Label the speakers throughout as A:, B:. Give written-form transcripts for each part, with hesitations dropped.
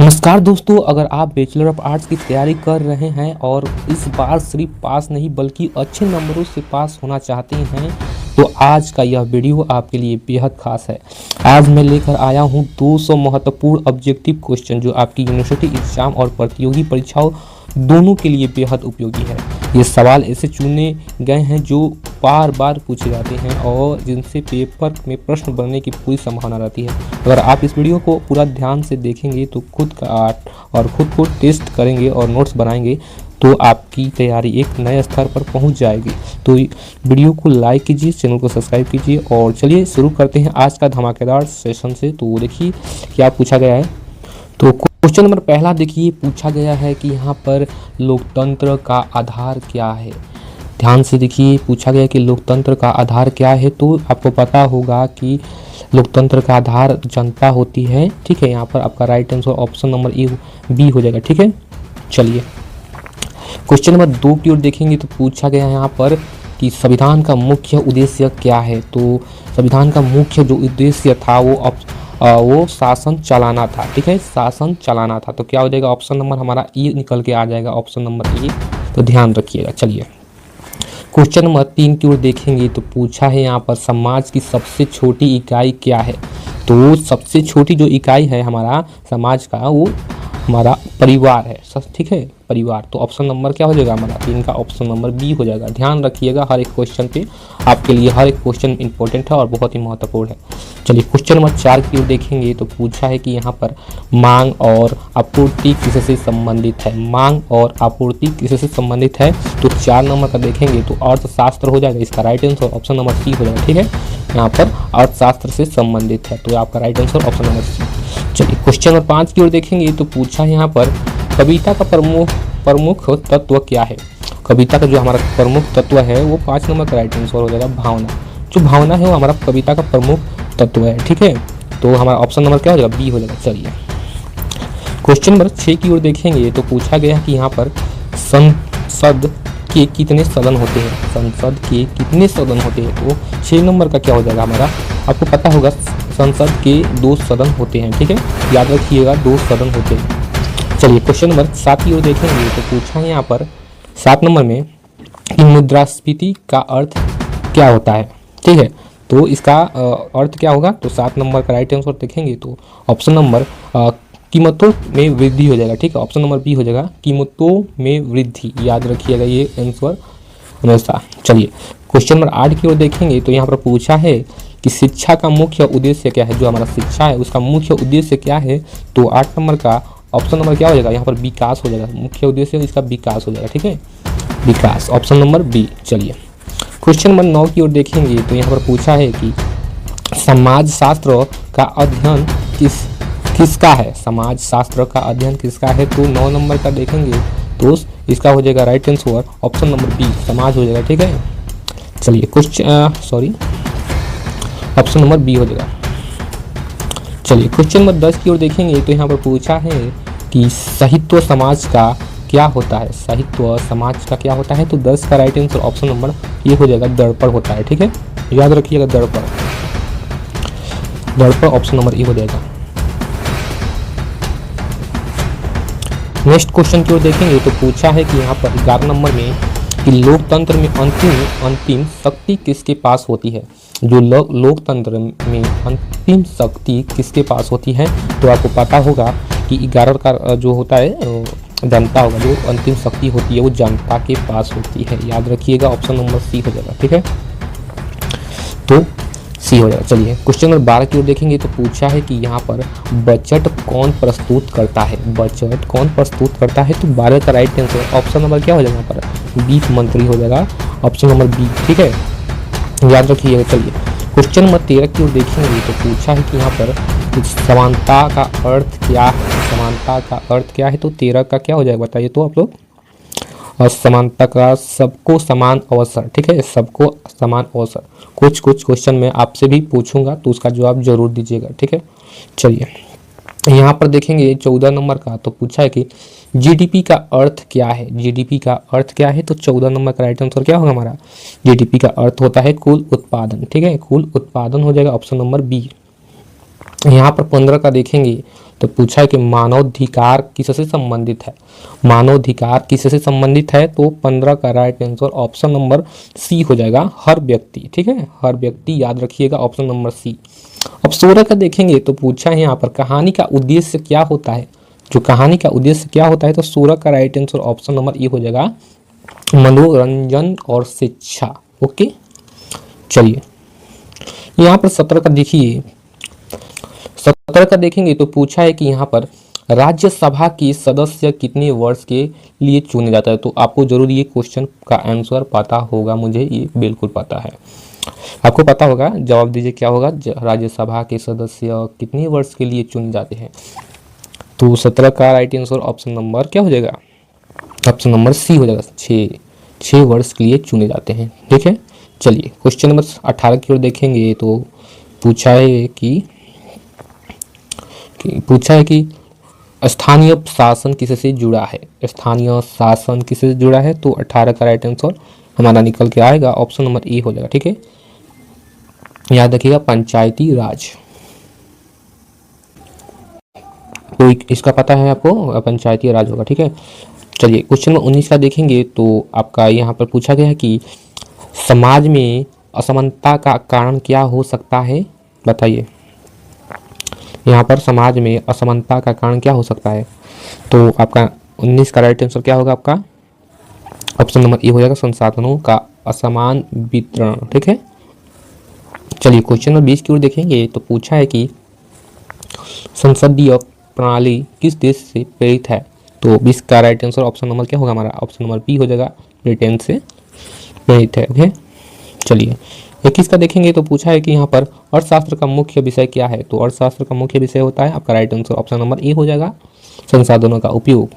A: नमस्कार दोस्तों, अगर आप बैचलर ऑफ आर्ट्स की तैयारी कर रहे हैं और इस बार सिर्फ पास नहीं बल्कि अच्छे नंबरों से पास होना चाहते हैं तो आज का यह वीडियो आपके लिए बेहद खास है। आज मैं लेकर आया हूं 200 महत्वपूर्ण ऑब्जेक्टिव क्वेश्चन जो आपकी यूनिवर्सिटी एग्जाम और प्रतियोगी परीक्षाओं दोनों के लिए बेहद उपयोगी है। ये सवाल ऐसे चुने गए हैं जो बार बार पूछे जाते हैं और जिनसे पेपर में प्रश्न बनने की पूरी संभावना रहती है। अगर आप इस वीडियो को पूरा ध्यान से देखेंगे तो खुद को टेस्ट करेंगे और नोट्स बनाएंगे तो आपकी तैयारी एक नए स्तर पर पहुंच जाएगी। तो वीडियो को लाइक कीजिए, चैनल को सब्सक्राइब कीजिए और चलिए शुरू करते हैं आज का धमाकेदार सेशन से। तो देखिए क्या पूछा गया है। तो क्वेश्चन नंबर पहला देखिए, पूछा गया है कि यहाँ पर लोकतंत्र का आधार क्या है। ध्यान से देखिए, पूछा गया कि लोकतंत्र का आधार क्या है। तो आपको पता होगा कि लोकतंत्र का आधार जनता होती है। ठीक है, यहाँ पर आपका right answer option number A B हो जाएगा। ठीक है, चलिए क्वेश्चन नंबर 2 की ओर देखेंगे तो पूछा गया है यहाँ पर कि संविधान का मुख्य उद्देश्य क्या है। तो संविधान का मुख्य जो उद्देश्य था वो शासन चलाना था। ठीक है, शासन चलाना था। तो क्या हो जाएगा, ऑप्शन नंबर हमारा ई निकल के आ जाएगा, ऑप्शन नंबर ए। तो ध्यान रखिएगा। चलिए क्वेश्चन नंबर 3 की ओर देखेंगे तो पूछा है यहाँ पर समाज की सबसे छोटी इकाई क्या है। तो सबसे छोटी जो इकाई है हमारा समाज का वो हमारा परिवार है। ठीक है, परिवार। तो ऑप्शन नंबर क्या हो जाएगा हमारा 3 का ऑप्शन नंबर बी हो जाएगा। ध्यान रखिएगा, हर एक क्वेश्चन पे आपके लिए हर एक क्वेश्चन इंपॉर्टेंट है और बहुत ही महत्वपूर्ण है। चलिए क्वेश्चन नंबर 4 की ओर देखेंगे तो पूछा है कि यहाँ पर मांग और आपूर्ति किससे संबंधित है। मांग और आपूर्ति किससे संबंधित है। तो 4 नंबर का देखेंगे तो अर्थशास्त्र हो जाएगा। इसका right answer option number C हो जाएगा। ठीक है, यहाँ पर अर्थशास्त्र से संबंधित है तो आपका right answer option number C. चलिए क्वेश्चन नंबर 5 की ओर देखेंगे तो पूछा है यहाँ पर कविता का प्रमुख तत्व क्या है। कविता का जो हमारा प्रमुख तत्व है वो 5 नंबर का राइट आंसर हो जाएगा भावना। जो भावना है वो हमारा कविता का प्रमुख तत्व है। ठीक है, तो हमारा ऑप्शन नंबर क्या हो जाएगा, बी हो जाएगा। चलिए क्वेश्चन नंबर 6 की ओर देखेंगे तो पूछा गया कि यहाँ पर संसद के कितने सदन होते हैं। संसद के कितने सदन होते हैं। तो 6 नंबर का क्या हो जाएगा हमारा, आपको पता होगा संसद के 2 सदन होते हैं। ठीक है, याद रखिएगा 2 सदन होते हैं। चलिए क्वेश्चन नंबर 7 की ओर देखेंगे तो पूछा है यहाँ पर 7 नंबर में कि मुद्रास्फीति का अर्थ क्या होता है। ठीक है, तो इसका अर्थ क्या होगा। तो 7 नंबर का राइट आंसर देखेंगे तो ऑप्शन नंबर कीमतों में वृद्धि हो जाएगा। ठीक है, ऑप्शन नंबर बी हो जाएगा, कीमतों में वृद्धि। याद रखिएगा ये आंसर हमेशा। चलिए क्वेश्चन नंबर 8 की ओर देखेंगे तो यहाँ पर पूछा है कि शिक्षा का मुख्य उद्देश्य क्या है। जो हमारा शिक्षा है उसका मुख्य उद्देश्य क्या है। तो 8 नंबर का ऑप्शन नंबर क्या हो जाएगा, यहाँ पर विकास हो जाएगा। मुख्य उद्देश्य इसका विकास हो जाएगा। ठीक है, विकास, ऑप्शन नंबर बी। चलिए क्वेश्चन नंबर 9 की ओर देखेंगे तो यहाँ पर पूछा है कि समाज शास्त्र का अध्ययन किसका है। समाज शास्त्र का अध्ययन किसका है। तो 9 नंबर का देखेंगे तो इसका हो जाएगा right answer option number B, समाज हो जाएगा। ठीक है, चलिए ऑप्शन नंबर बी हो जाएगा। चलिए क्वेश्चन नंबर 10 की ओर देखेंगे तो यहाँ पर पूछा है कि साहित्य समाज का क्या होता है। साहित्य समाज का क्या होता है। तो 10 का राइट आंसर ऑप्शन नंबर ये हो जाएगा, दर्पण होता है। ठीक है, याद रखिएगा दर्पण ऑप्शन नंबर ए हो जाएगा। नेक्स्ट क्वेश्चन की ओर देखेंगे तो पूछा है कि यहाँ पर 11 नंबर में कि लोकतंत्र में अंतिम शक्ति किसके पास होती है। जो लोकतंत्र में अंतिम शक्ति किसके पास होती है। तो आपको पता होगा कि 11 का जो होता है जनता होगा। जो अंतिम शक्ति होती है वो जनता के पास होती है। याद रखिएगा ऑप्शन नंबर सी हो जाएगा। ठीक है, तो सी हो जाएगा। चलिए क्वेश्चन नंबर 12 की ओर देखेंगे तो पूछा है कि यहाँ पर बजट कौन प्रस्तुत करता है। बजट कौन प्रस्तुत करता है। तो 12 का राइट आंसर ऑप्शन नंबर क्या हो जाएगा यहाँ पर, वित्त मंत्री हो जाएगा, ऑप्शन नंबर बी। ठीक है, याद रखिएगा। चलिए क्वेश्चन नंबर 13 की ओर देखेंगे तो पूछा है कि यहाँ पर समानता का अर्थ क्या है। समानता का अर्थ क्या है। तो 13 का क्या हो जाएगा बताइए तो आप लोग। और समानता का सबको समान अवसर। ठीक है, सबको समान अवसर। कुछ क्वेश्चन मैं आपसे भी पूछूंगा तो उसका जवाब जरूर दीजिएगा। ठीक है, चलिए यहाँ पर देखेंगे 14 नंबर का तो पूछा है कि जीडीपी का अर्थ क्या है। जीडीपी का अर्थ क्या है। तो 14 नंबर का राइट आंसर क्या होगा हमारा, जीडीपी का अर्थ होता है कुल उत्पादन। ठीक है, कुल उत्पादन हो जाएगा, ऑप्शन नंबर बी। यहाँ पर 15 का देखेंगे तो पूछा है कि मानवाधिकार किससे संबंधित है। मानवाधिकार किससे संबंधित है, तो 15 का right answer option number C हो जाएगा, हर व्यक्ति। ठीक है, हर व्यक्ति याद रखिएगा, ऑप्शन नंबर सी। अब 16 का देखेंगे तो पूछा है यहाँ पर कहानी का उद्देश्य क्या होता है। जो कहानी का उद्देश्य क्या होता है, तो 16 का राइट आंसर ऑप्शन नंबर ए हो जाएगा, मनोरंजन और शिक्षा। ओके, चलिए यहाँ पर 17 का देखिए, 17 का देखेंगे तो पूछा है कि यहाँ पर राज्यसभा के सदस्य कितने वर्ष के लिए चुने जाता है। तो आपको जरूर ये क्वेश्चन का आंसर पता होगा, मुझे ये बिल्कुल पता है, आपको पता होगा। जवाब दीजिए क्या होगा, राज्यसभा के सदस्य कितने वर्ष के लिए चुने जाते हैं। तो 17 का राइट आंसर ऑप्शन नंबर क्या हो जाएगा, ऑप्शन नंबर सी हो जाएगा, 6 वर्ष के लिए चुने जाते हैं। ठीक है, चलिए क्वेश्चन नंबर 18 की ओर देखेंगे तो पूछा है कि स्थानीय शासन किससे जुड़ा है। स्थानीय शासन किससे जुड़ा है, तो 18 का राइट आंसर हमारा निकल के आएगा, ऑप्शन नंबर ए हो जाएगा। ठीक है, याद रखिएगा पंचायती राज, तो इसका पता है आपको, पंचायती राज होगा। ठीक है, चलिए क्वेश्चन नंबर 19 का देखेंगे तो आपका यहाँ पर पूछा गया है कि समाज में असमानता का कारण क्या हो सकता है, बताइए। यहाँ पर समाज में असमानता का कारण क्या हो सकता है, तो आपका 19 का राइट आंसर क्या होगा, आपका ऑप्शन नंबर ए हो जाएगा, संसाधनों का असमान वितरण। ठीक है, चलिए क्वेश्चन नंबर 20 की ओर देखेंगे तो पूछा है कि संसदीय प्रणाली किस देश से प्रेरित है। तो 20 का राइट आंसर ऑप्शन नंबर क्या होगा हमारा, ऑप्शन नंबर बी हो जाएगा, ब्रिटेन से प्रेरित है। ओके, चलिए 21 का देखेंगे तो पूछा है कि यहाँ पर अर्थशास्त्र का मुख्य विषय क्या है। तो अर्थशास्त्र का मुख्य विषय होता है, आपका राइट आंसर ऑप्शन नंबर ए हो जाएगा, संसाधनों का उपयोग।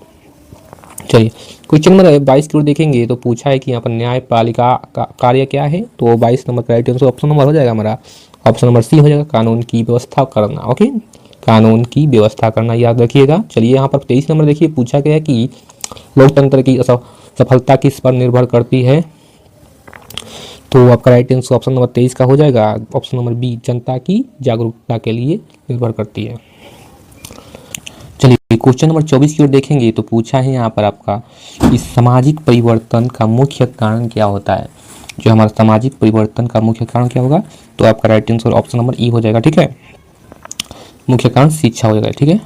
A: चलिए क्वेश्चन नंबर 22 की ओर देखेंगे तो पूछा है कि यहाँ पर न्यायपालिका का कार्य क्या है। तो 22 नंबर का राइट आंसर ऑप्शन नंबर हो जाएगा हमारा, ऑप्शन नंबर सी हो जाएगा, कानून की व्यवस्था करना। ओके, कानून की व्यवस्था करना, याद रखिएगा। चलिए यहाँ पर 23 नंबर देखिए, पूछा गया कि लोकतंत्र की सफलता किस पर निर्भर करती है। तो आपका राइट आंसर ऑप्शन नंबर 23 का हो जाएगा, ऑप्शन नंबर बी, जनता की जागरूकता के लिए निर्भर करती है। चलिए क्वेश्चन नंबर 24 की ओर देखेंगे तो पूछा है यहाँ पर आपका कि सामाजिक परिवर्तन का मुख्य कारण क्या होता है। जो हमारा सामाजिक परिवर्तन का मुख्य कारण क्या होगा, तो आपका राइट आंसर ऑप्शन नंबर ई हो जाएगा। ठीक है, मुख्य कारण शिक्षा हो जाएगा। ठीक है,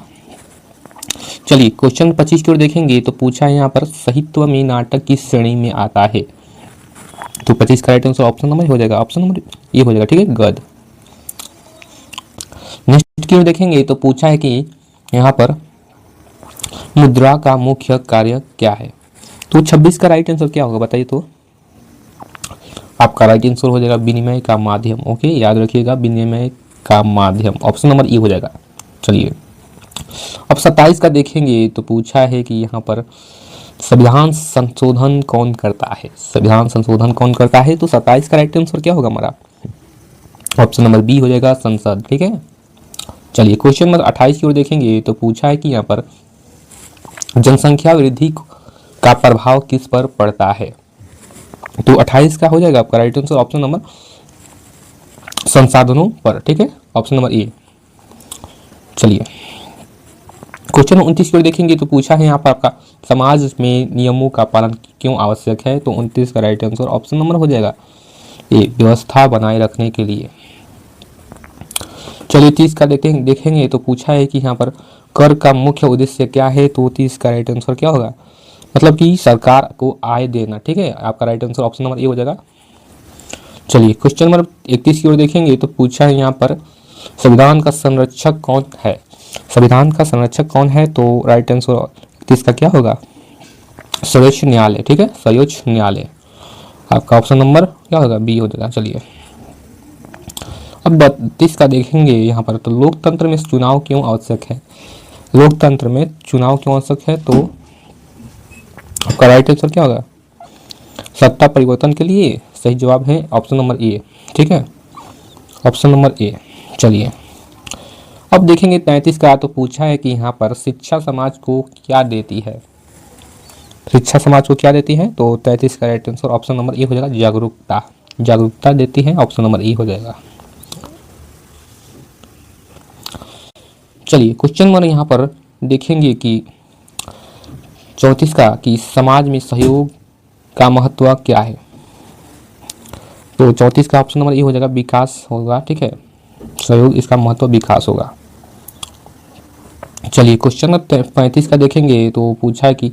A: चलिए क्वेश्चन 25 की ओर देखेंगे तो पूछा है यहाँ पर साहित्य में नाटक किस श्रेणी में आता है। तो 25 का राइट आंसर ऑप्शन नंबर हो जाएगा, ऑप्शन नंबर ये हो जाएगा। ठीक है, गद्य। नेक्स्ट की ओर देखेंगे तो पूछा है कि यहाँ पर मुद्रा का मुख्य कार्य क्या है। तो 26 का राइट आंसर क्या होगा, बताइए। तो आपका राइट आंसर हो जाएगा विनिमय का माध्यम। ओके, याद रखिएगा, विनिमय का माध्यम, ऑप्शन नंबर ई हो जाएगा। चलिए अब 27 का देखेंगे तो पूछा है कि यहाँ पर संविधान संशोधन कौन करता है। संविधान संशोधन कौन करता है, तो 27 का राइट आंसर क्या होगा हमारा, ऑप्शन नंबर बी हो जाएगा, संसद। ठीक है, चलिए क्वेश्चन नंबर 28 की ओर देखेंगे तो पूछा है कि यहाँ पर जनसंख्या वृद्धि का प्रभाव किस पर पड़ता है। तो 28 का हो जाएगा आपका राइट आंसर, ऑप्शन नंबर संसाधनों पर। ठीक है, ऑप्शन नंबर ए। चलिए क्वेश्चन 29 को देखेंगे तो पूछा है यहाँ पर आपका समाज में नियमों का पालन क्यों आवश्यक है। तो 29 का राइट आंसर ऑप्शन नंबर हो जाएगा ए, व्यवस्था बनाए रखने के लिए। चलिए 30 का देखेंगे तो पूछा है कि यहाँ पर कर का मुख्य उद्देश्य क्या है। तो 30 का राइट आंसर क्या होगा, मतलब कि सरकार को आय देना। ठीक है, आपका राइट आंसर ऑप्शन नंबर ए हो जाएगा। चलिए क्वेश्चन नंबर 31 की ओर देखेंगे तो पूछा है यहाँ पर संविधान का संरक्षक कौन है। संविधान का संरक्षक कौन है, तो राइट आंसर 31 का क्या होगा, सर्वोच्च न्यायालय। ठीक है, सर्वोच्च न्यायालय, आपका ऑप्शन नंबर क्या होगा, बी हो जाएगा। चलिए अब 32 का देखेंगे यहाँ पर, तो लोकतंत्र में चुनाव क्यों आवश्यक है। लोकतंत्र में चुनाव क्यों आवश्यक है, तो आपका राइट आंसर क्या होगा, सत्ता परिवर्तन के लिए। सही जवाब है ऑप्शन नंबर ए। ठीक है, ऑप्शन नंबर ए। चलिए अब देखेंगे 33 का, तो पूछा है कि यहाँ पर शिक्षा समाज को क्या देती है। शिक्षा समाज को क्या देती है, तो 33 का राइट आंसर ऑप्शन नंबर ए हो जाएगा, जागरूकता। जागरूकता देती है, ऑप्शन नंबर ए हो जाएगा। चलिए क्वेश्चन नंबर यहाँ पर देखेंगे कि 34 का कि समाज में सहयोग का महत्व क्या है। तो 34 का ऑप्शन नंबर ए हो जाएगा, विकास होगा। ठीक है, सहयोग इसका महत्व विकास होगा। चलिए क्वेश्चन नंबर 35 का देखेंगे तो पूछा है कि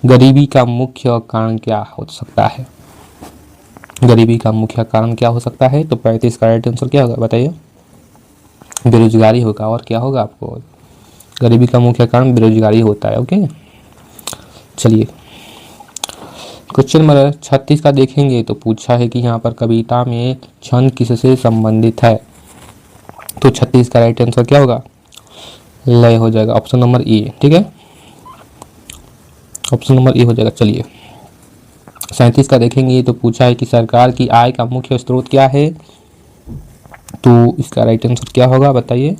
A: गरीबी का मुख्य कारण क्या हो सकता है। गरीबी का मुख्य कारण क्या हो सकता है। तो 35 का राइट आंसर क्या होगा बताइए। बेरोजगारी होगा। और क्या होगा आपको, गरीबी का मुख्य कारण बेरोजगारी होता है। ओके, चलिए क्वेश्चन नंबर 36 का देखेंगे तो पूछा है कि यहाँ पर कविता में छंद किससे संबंधित है। तो 36 का राइट आंसर क्या होगा, लय हो जाएगा। ऑप्शन नंबर ए। ठीक है, ऑप्शन नंबर ए हो जाएगा। चलिए 37 का देखेंगे तो पूछा है कि सरकार की आय का मुख्य स्रोत क्या है। तो इसका राइट आंसर क्या होगा बताइए,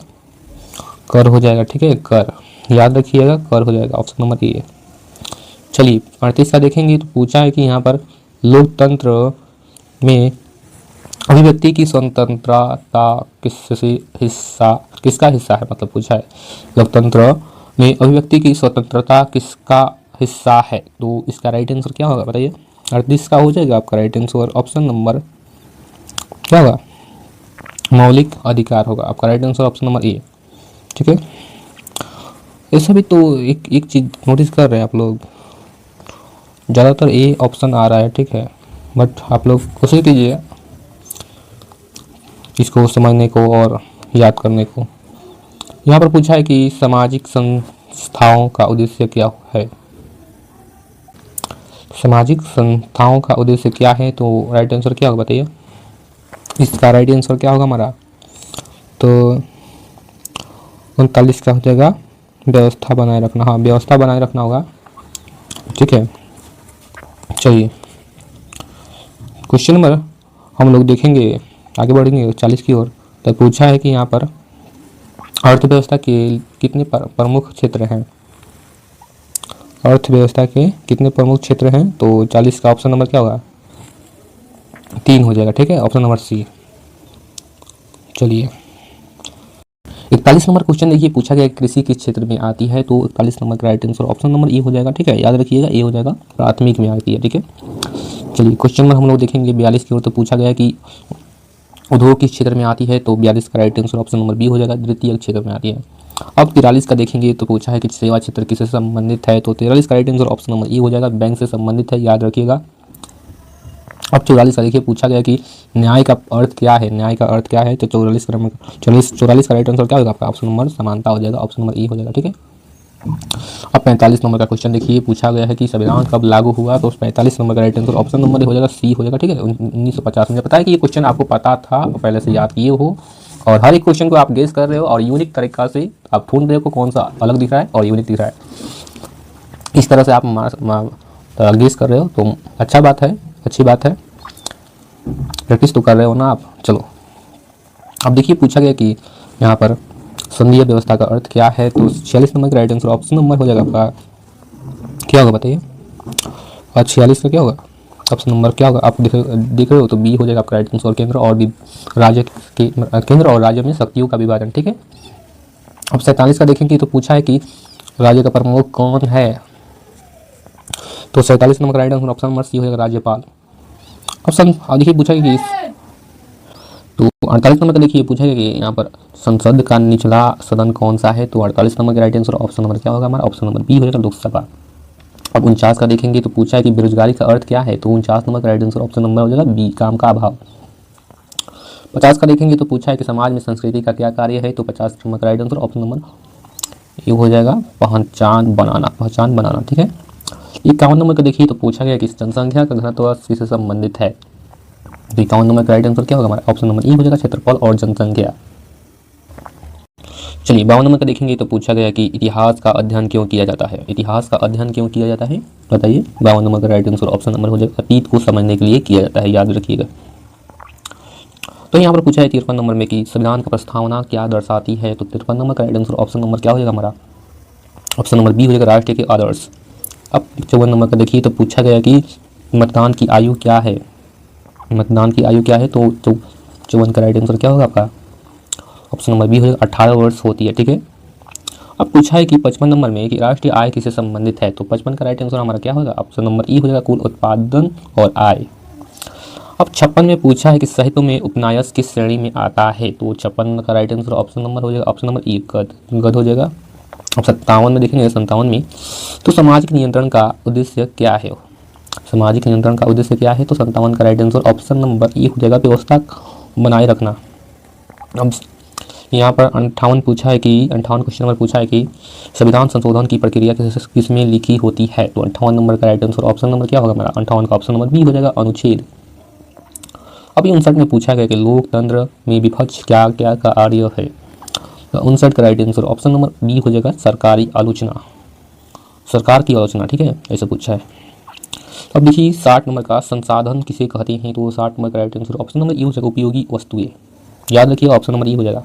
A: कर हो जाएगा। ठीक है, कर याद रखिएगा, कर हो जाएगा। ऑप्शन नंबर ए। चलिए 38 का देखेंगे तो पूछा है कि यहाँ पर लोकतंत्र में अभिव्यक्ति की स्वतंत्रता किसका हिस्सा है। मतलब पूछा है लोकतंत्र में अभिव्यक्ति की स्वतंत्रता किसका हिस्सा है। तो इसका राइट आंसर क्या होगा बताइए। 38 का हो जाएगा आपका राइट आंसर। ऑप्शन नंबर क्या होगा, मौलिक अधिकार होगा आपका राइट आंसर। ऑप्शन नंबर ए। ठीक है, ऐसा भी तो एक चीज नोटिस कर रहे हैं आप लोग, ज़्यादातर ए ऑप्शन आ रहा है। ठीक है, बट आप लोग कोशिश कीजिए इसको समझने को और याद करने को। यहाँ पर पूछा है कि सामाजिक संस्थाओं का उद्देश्य क्या है। सामाजिक संस्थाओं का उद्देश्य क्या है। तो राइट आंसर क्या होगा बताइए। इसका राइट आंसर क्या होगा हमारा, तो 39 का हो जाएगा, व्यवस्था बनाए रखना। हाँ, व्यवस्था बनाए रखना होगा। ठीक है, चलिए क्वेश्चन नंबर हम लोग देखेंगे, आगे बढ़ेंगे 40 की ओर। तो पूछा है कि यहाँ पर अर्थव्यवस्था के कितने प्रमुख क्षेत्र हैं। अर्थव्यवस्था के कितने प्रमुख क्षेत्र हैं। तो 40 का ऑप्शन नंबर क्या होगा, 3 हो जाएगा। ठीक है, ऑप्शन नंबर सी। चलिए 41 नंबर क्वेश्चन देखिए, पूछा गया कृषि किस क्षेत्र में आती है। तो 41 नंबर का राइट आंसर ऑप्शन नंबर ए हो जाएगा। ठीक है, याद रखिएगा, ए हो जाएगा, प्राथमिक में आती है। ठीक है, चलिए क्वेश्चन नंबर हम लोग देखेंगे 42 की ओर। तो पूछा गया कि उद्योग किस क्षेत्र में आती है। तो 42 का right answer option number B हो जाएगा, द्वितीय क्षेत्र में आती है। अब 43 का देखेंगे तो पूछा है कि सेवा क्षेत्र किससे संबंधित है। तो 43 का राइट आंसर ऑप्शन नंबर ए हो जाएगा, बैंक से संबंधित है, याद रखिएगा। अब 44 का देखिए, पूछा गया कि न्याय का अर्थ क्या है। न्याय का अर्थ क्या है। तो 44 का राइट आंसर क्या होगा आपका, ऑप्शन नंबर समानता हो जाएगा, ऑप्शन नंबर ए हो जाएगा। ठीक है, अब 45 नंबर का क्वेश्चन देखिए, पूछा गया है कि संविधान कब लागू हुआ। तो 45 नंबर का राइट आंसर ऑप्शन नंबर हो जाएगा, सी हो जाएगा। ठीक है, 1950 में। पता है कि ये क्वेश्चन आपको पता था, पहले से याद किए हो, और हर एक क्वेश्चन को आप गेस कर रहे हो और यूनिक तरीका से आप ढूंढ रहे हो कौन सा अलग दिख रहा है और यूनिक दिख रहा है। इस तरह से आप गेस कर रहे हो तो अच्छा बात है, अच्छी बात है, प्रैक्टिस तो कर रहे हो ना आप। चलो अब देखिए, पूछा गया कि यहाँ पर संघीय व्यवस्था का अर्थ क्या है। तो 46 नंबर का राइट आंसर ऑप्शन नंबर हो जाएगा आपका, क्या होगा बताइए। और 46 का क्या होगा, ऑप्शन नंबर क्या होगा, आप देख रहे हो तो बी हो जाएगा आपका राइट आंसर। केंद्र और राज्य में शक्तियों का विभाजन। ठीक है, अब 47 का देखेंगे तो पूछा है कि राज्य का प्रमुख कौन है। तो 47 नंबर का right answer option number C हो जाएगा, राज्यपाल। ऑप्शन देखिए, पूछा है कि तो 48 नंबर का देखिए, पूछा है कि यहाँ पर संसद का निचला सदन कौन सा है। तो 48 नंबर का राइट आंसर ऑप्शन नंबर क्या होगा हमारा, ऑप्शन नंबर बी हो जाएगा, लोकसभा। अब 49 का देखेंगे तो पूछा है कि बेरोजगारी का अर्थ क्या है। तो 49 नंबर का राइट आंसर ऑप्शन नंबर हो जाएगा बी, काम का अभाव। 50 का देखेंगे तो पूछा है कि समाज में संस्कृति का क्या कार्य है। तो 50 नंबर का राइट आंसर ऑप्शन नंबर ये हो जाएगा, पहचान बनाना। ठीक है, 51 नंबर का देखिए तो पूछा गया कि जनसंख्या का घनत्व किससे संबंधित है। तो 51 नंबर का राइट आंसर क्या होगा हमारा, ऑप्शन नंबर ई हो जाएगा, क्षेत्रफल और जनसंख्या। चलिए 52 नंबर का देखेंगे तो पूछा गया कि इतिहास का अध्ययन क्यों किया जाता है। इतिहास का अध्ययन क्यों किया जाता है बताइए। 52 नंबर का राइट आंसर ऑप्शन नंबर हो जाएगा, अतीत को समझने के लिए किया जाता है, याद रखिएगा। तो यहाँ पर पूछा है 53 नंबर में कि संविधान का प्रस्तावना क्या दर्शाती है। तो 53 नंबर का राइट आंसर ऑप्शन नंबर क्या हो जाएगा हमारा, ऑप्शन नंबर बी हो जाएगा, राष्ट्र के आदर्श। अब 54 नंबर का देखिए तो पूछा गया कि मतदान की आयु क्या है। मतदान की आयु क्या है। तो 54 का राइट आंसर क्या होगा आपका, ऑप्शन नंबर बी हो जाएगा, 18 वर्ष होती है। ठीक है, अब पूछा है कि 55 नंबर में कि राष्ट्रीय आय किससे संबंधित है, तो 55 का राइट आंसर हमारा क्या होगा, ऑप्शन नंबर ई हो जाएगा, कुल उत्पादन और आय। अब 56 में पूछा है कि साहित्य में उपन्यास किस श्रेणी में आता है, तो 56 का राइट आंसर ऑप्शन नंबर हो जाएगा, ऑप्शन नंबर ई गद गद हो जाएगा। अब 57 में देखेंगे, 57 में तो सामाजिक नियंत्रण का उद्देश्य क्या है, सामाजिक नियंत्रण का उद्देश्य क्या है, तो 57 का राइट आंसर ऑप्शन नंबर ई हो जाएगा, व्यवस्था बनाए रखना। अब यहाँ पर 58 पूछा है कि 58 क्वेश्चन नंबर पूछा है कि संविधान संशोधन की प्रक्रिया किसमें लिखी होती है, तो 58 नंबर का राइट आंसर ऑप्शन नंबर क्या होगा हमारा, 58 का ऑप्शन नंबर बी हो जाएगा, अनुच्छेद। अब 59 में पूछा गया कि लोकतंत्र में विपक्ष क्या क्या कार्य है, तो 59 का right answer option number B हो जाएगा, सरकारी आलोचना, सरकार की आलोचना, ठीक है, ऐसे पूछा है। अब देखिए 60 नंबर का संसाधन किसे कहते हैं, तो 60 नंबर का राइट आंसर ऑप्शन नंबर ई हो जाएगा, उपयोगी वस्तुएं, याद रखिएगा ऑप्शन नंबर ई हो जाएगा।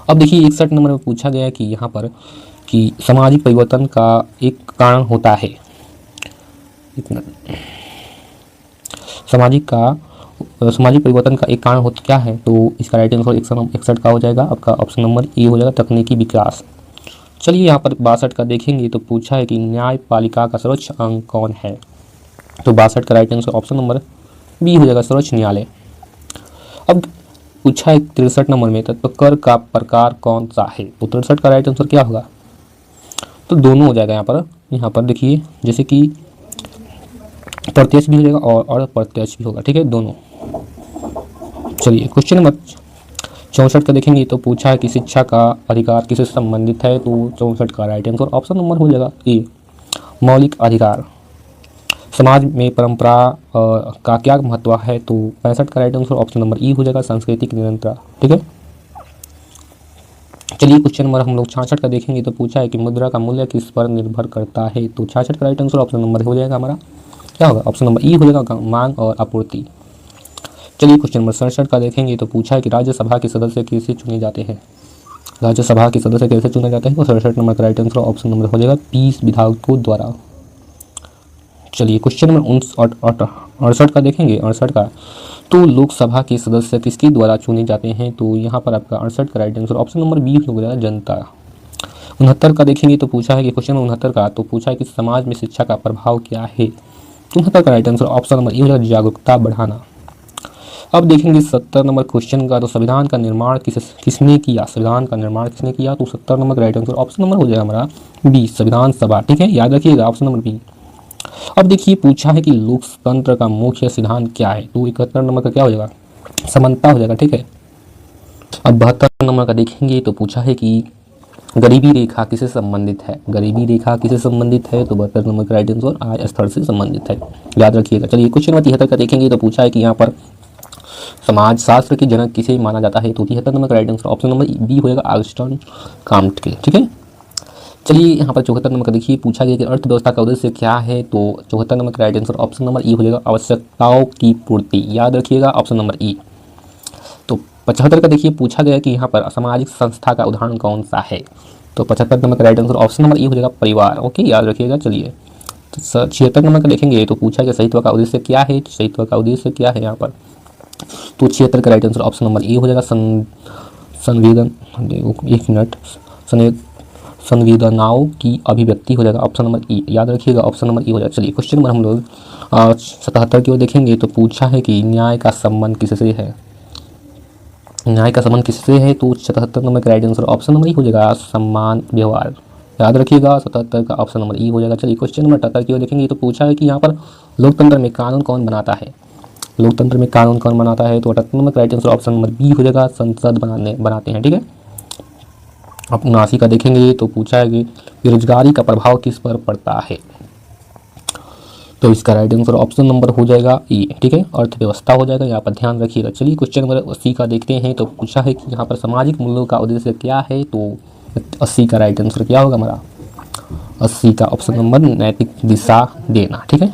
A: अब देखिए 61 नंबर में पूछा गया है कि यहाँ पर कि सामाजिक परिवर्तन का एक कारण होता है, इतना सामाजिक परिवर्तन का एक कारण होता क्या है, तो इसका राइट आंसर 61 का हो जाएगा, आपका ऑप्शन नंबर ए हो जाएगा, तकनीकी विकास। चलिए यहाँ पर 62 का देखेंगे तो पूछा है कि न्यायपालिका का सर्वोच्च अंग कौन है, तो 62 का right answer option number B हो जाएगा, सर्वोच्च न्यायालय। अब पूछा है 63 नंबर में तो कर का प्रकार कौन सा है, तो 63 का राइट आंसर क्या होगा, तो दोनों हो जाएगा यहाँ पर देखिए, जैसे कि प्रत्यक्ष भी हो जाएगा और अप्रत्यक्ष भी होगा, ठीक है, दोनों। चलिए क्वेश्चन नंबर 64 का देखेंगे तो पूछा है कि शिक्षा का अधिकार किससे संबंधित है, तो 64 का राइट आंसर ऑप्शन नंबर हो जाएगा ए, मौलिक अधिकार। समाज में परंपरा का क्या महत्व है, तो 65 का राइट आंसर ऑप्शन नंबर ई हो जाएगा, सांस्कृतिक निरंतरता, ठीक है। चलिए क्वेश्चन नंबर हम लोग 66 का देखेंगे तो पूछा है कि मुद्रा का मूल्य किस पर निर्भर करता है, तो 66 का राइट आंसर ऑप्शन नंबर हो जाएगा हमारा क्या होगा, ऑप्शन नंबर ई हो जाएगा, मांग और आपूर्ति। चलिए क्वेश्चन नंबर 67 का देखेंगे तो पूछा है कि राज्यसभा के सदस्य कैसे चुने जाते हैं, राज्यसभा के सदस्य कैसे चुने जाते हैं, तो 67 नंबर का राइट आंसर ऑप्शन नंबर हो जाएगा 20 विधायकों द्वारा। चलिए क्वेश्चन नंबर 68 का देखेंगे, 68 का तो लोकसभा के सदस्य किसके द्वारा चुने जाते हैं, तो यहाँ पर आपका 68 का right answer option number B हो जाएगा, जनता। 69 का देखेंगे तो पूछा है कि क्वेश्चन नंबर 69 का तो पूछा है कि समाज में शिक्षा का प्रभाव क्या है, 69 का राइट आंसर ऑप्शन नंबर ई हो जाएगा, जागरूकता बढ़ाना। अब देखेंगे 70 नंबर क्वेश्चन का, तो संविधान का निर्माण किसने किया, संविधान का निर्माण किसने किया, तो 70 नंबर का राइट आंसर ऑप्शन नंबर हो जाएगा हमारा बी, संविधान सभा, ठीक है, याद रखिएगा ऑप्शन नंबर बी। अब देखिए पूछा है कि लोकतंत्र का मुख्य सिद्धांत क्या है, तो 71 नंबर का क्या हो जाएगा, समानता हो जाएगा, ठीक है। अब 72 नंबर का देखेंगे तो पूछा है कि गरीबी रेखा किससे संबंधित है, गरीबी रेखा किससे संबंधित है, तो 72 नंबर का राइट आंसर आय स्तर से संबंधित है, याद रखिएगा। चलिए क्वेश्चन नंबर 73 का देखेंगे तो पूछा है कि यहाँ पर समाज शास्त्र के जनक किसे माना जाता है, तो 73 नंबर का right answer option number B हो जाएगा, ऑगस्टीन काम्ट के, ठीक है। चलिए यहाँ पर 74 नंबर का देखिए पूछा गया कि अर्थव्यवस्था का उद्देश्य क्या है, तो 74 नंबर का राइट आंसर ऑप्शन नंबर ई हो जाएगा, आवश्यकताओं की पूर्ति, याद रखिएगा ऑप्शन नंबर ई। तो 75 का देखिए पूछा गया कि यहाँ पर सामाजिक संस्था का उदाहरण कौन सा है, तो 75 नंबर का राइट आंसर ऑप्शन नंबर ई हो जाएगा, परिवार, ओके, याद रखिएगा। चलिए तो 76 नंबर का देखेंगे तो पूछा गया साहित्य का उद्देश्य क्या है, साहित्य का उद्देश्य क्या है यहाँ पर, तो 76 का राइट आंसर ऑप्शन नंबर ए हो जाएगा, संवेदन, एक मिनट, संवेदनाओं की अभिव्यक्ति हो जाएगा, ऑप्शन नंबर ई, याद रखिएगा ऑप्शन नंबर ई हो जाएगा। चलिए क्वेश्चन नंबर हम लोग 77 की ओर देखेंगे तो पूछा है कि न्याय का संबंध किससे है, न्याय का संबंध किससे है, तो 77 नंबर का राइट आंसर ऑप्शन नंबर ई हो जाएगा, सम्मान व्यवहार, याद रखिएगा 77 का ऑप्शन नंबर ई हो जाएगा। चलिए क्वेश्चन नंबर 78 की ओर देखेंगे तो पूछा है कि यहाँ पर लोकतंत्र में कानून कौन बनाता है, लोकतंत्र में कानून कौन बनाता है, तो 78 नंबर का right answer option number B हो जाएगा, संसद बनाते हैं, ठीक है। अब 79 का देखेंगे तो पूछा है कि बेरोजगारी का प्रभाव किस पर पड़ता है, तो इसका राइट आंसर ऑप्शन नंबर हो जाएगा ई, ठीक है, अर्थव्यवस्था हो जाएगा, यहाँ पर ध्यान रखिएगा। चलिए क्वेश्चन नंबर 80 का देखते हैं तो पूछा है कि यहाँ पर सामाजिक मूल्यों का उद्देश्य क्या है, तो 80 का राइट आंसर क्या होगा हमारा, 80 का ऑप्शन नंबर नैतिक दिशा देना, ठीक है।